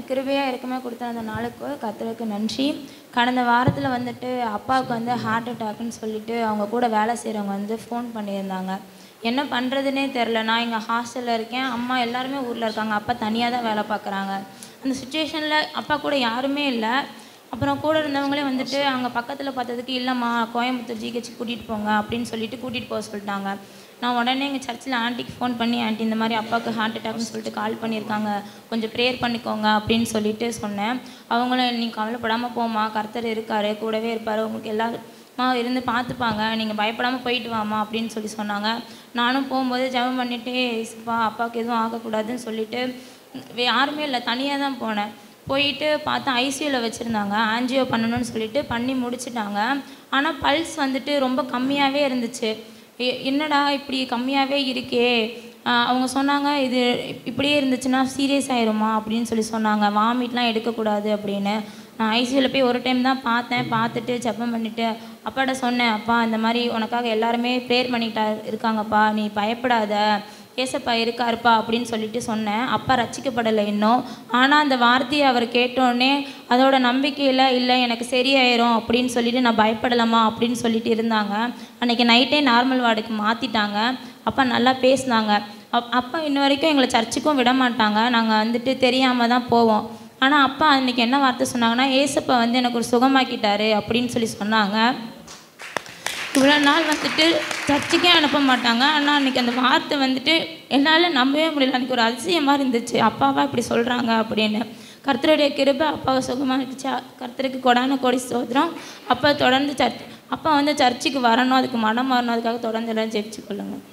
கிருபையாக இருக்குமே கொடுத்த அந்த நாளுக்கு கர்த்தருக்கு நன்றி. கடந்த வாரத்தில் வந்துட்டு அப்பாவுக்கு வந்து ஹார்ட் அட்டாக்குன்னு சொல்லிட்டு அவங்க கூட வேலை செய்கிறவங்க வந்து ஃபோன் பண்ணியிருந்தாங்க. என்ன பண்ணுறதுனே தெரில. நான் இங்கே ஹாஸ்டலில் இருக்கேன், அம்மா எல்லாருமே ஊரில் இருக்காங்க, அப்பா தனியாக தான் வேலை பார்க்குறாங்க. அந்த சுச்சுவேஷனில் அப்பா கூட யாருமே இல்லை. அப்புறம் கூட இருந்தவங்களே வந்துட்டு அங்கே பக்கத்தில் பார்த்ததுக்கு இல்லைம்மா கோயம்புத்தூர் ஜிஹெச் கூட்டிகிட்டு போங்க அப்படின்னு சொல்லிட்டு கூட்டிகிட்டு போக சொல்லிட்டாங்க. நான் உடனே எங்கள் சர்ச்சில் ஆண்டிக்கு ஃபோன் பண்ணி, ஆண்டி இந்த மாதிரி அப்பாவுக்கு ஹார்ட் அட்டாக்னு சொல்லிட்டு கால் பண்ணியிருக்காங்க, கொஞ்சம் ப்ரேயர் பண்ணிக்கோங்க அப்படின்னு சொல்லிட்டு சொன்னேன். அவங்களும் நீங்கள் கவலைப்படாமல் போமா, கர்த்தர் இருக்கார், கூடவே இருப்பார், உங்களுக்கு எல்லாருமா இருந்து பார்த்துப்பாங்க, நீங்கள் பயப்படாமல் போயிட்டு வாமா அப்படின்னு சொல்லி சொன்னாங்க. நானும் போகும்போது ஜெபம் பண்ணிவிட்டு அப்பாவுக்கு எதுவும் ஆகக்கூடாதுன்னு சொல்லிவிட்டு யாருமே இல்லை, தனியாக தான் போனேன். போயிட்டு பார்த்தா ஐசியூவில் வச்சுருந்தாங்க, ஆன்ஜியோ பண்ணணும்னு சொல்லிட்டு பண்ணி முடிச்சிட்டாங்க. ஆனால் பல்ஸ் வந்துட்டு ரொம்ப கம்மியாகவே இருந்துச்சு. என்னடா இப்படி கம்மியாகவே இருக்கே. அவங்க சொன்னாங்க இது இப்படியே இருந்துச்சுன்னா சீரியஸ் ஆயிருமா அப்படின்னு சொல்லி சொன்னாங்க, வாமிட்லாம் எடுக்கக்கூடாது அப்படின்னு. நான் ஐசியூவில் போய் ஒரு டைம் தான் பார்த்தேன். பார்த்துட்டு ஜெபம் பண்ணிவிட்டு அப்பாட்ட சொன்னேன், அப்பா இந்த மாதிரி உனக்காக எல்லாருமே ப்ரேயர் பண்ணிக்கிட்டா இருக்காங்கப்பா, நீ பயப்படாத, ஏசப்பா இருக்காருப்பா அப்படின்னு சொல்லிட்டு சொன்னேன். அப்பா ரட்சிக்கப்படலை இன்னும். ஆனால் அந்த வார்த்தையை அவர் கேட்டோடனே அதோட நம்பிக்கையில் இல்லை எனக்கு சரியாயிரும் அப்படின்னு சொல்லிட்டு நான் பயப்படலாமா அப்படின்னு சொல்லிட்டு இருந்தாங்க. அன்றைக்கி நைட்டே நார்மல் வார்டுக்கு மாற்றிட்டாங்க. அப்பா நல்லா பேசினாங்க. அப்பா இன்ன வரைக்கும் எங்களை சர்ச்சுக்கும் விட மாட்டாங்க, நாங்கள் வந்துட்டு தெரியாமல் தான் போவோம். ஆனால் அப்பா அன்றைக்கி என்ன வார்த்தை சொன்னாங்கன்னா, ஏசப்பா வந்து எனக்கு ஒரு சுகமாக்கிட்டாரு அப்படின்னு சொல்லி சொன்னாங்க. இவ்வளோ நாள் வந்துட்டு சர்ச்சுக்கே அனுப்ப மாட்டாங்க, ஆனால் அன்றைக்கி அந்த வார்த்தை வந்துட்டு என்னால் நம்பவே முடியல. அன்றைக்கி ஒரு அதிசயமாக இருந்துச்சு, அப்பாவா இப்படி சொல்கிறாங்க அப்படின்னு. கர்த்தருடைய கிருபை அப்பாவை சுகமாக இருந்துச்சு. கர்த்தருக்கு கொடான கோடி ஸ்தோத்திரம். அப்பா தொடர்ந்து அப்பா வந்து சர்ச்சுக்கு வரணும், அதுக்கு மனம் வரணும், அதுக்காக தொடர்ந்து எல்லாம் ஜெபிச்சு கொள்ளுங்கள்.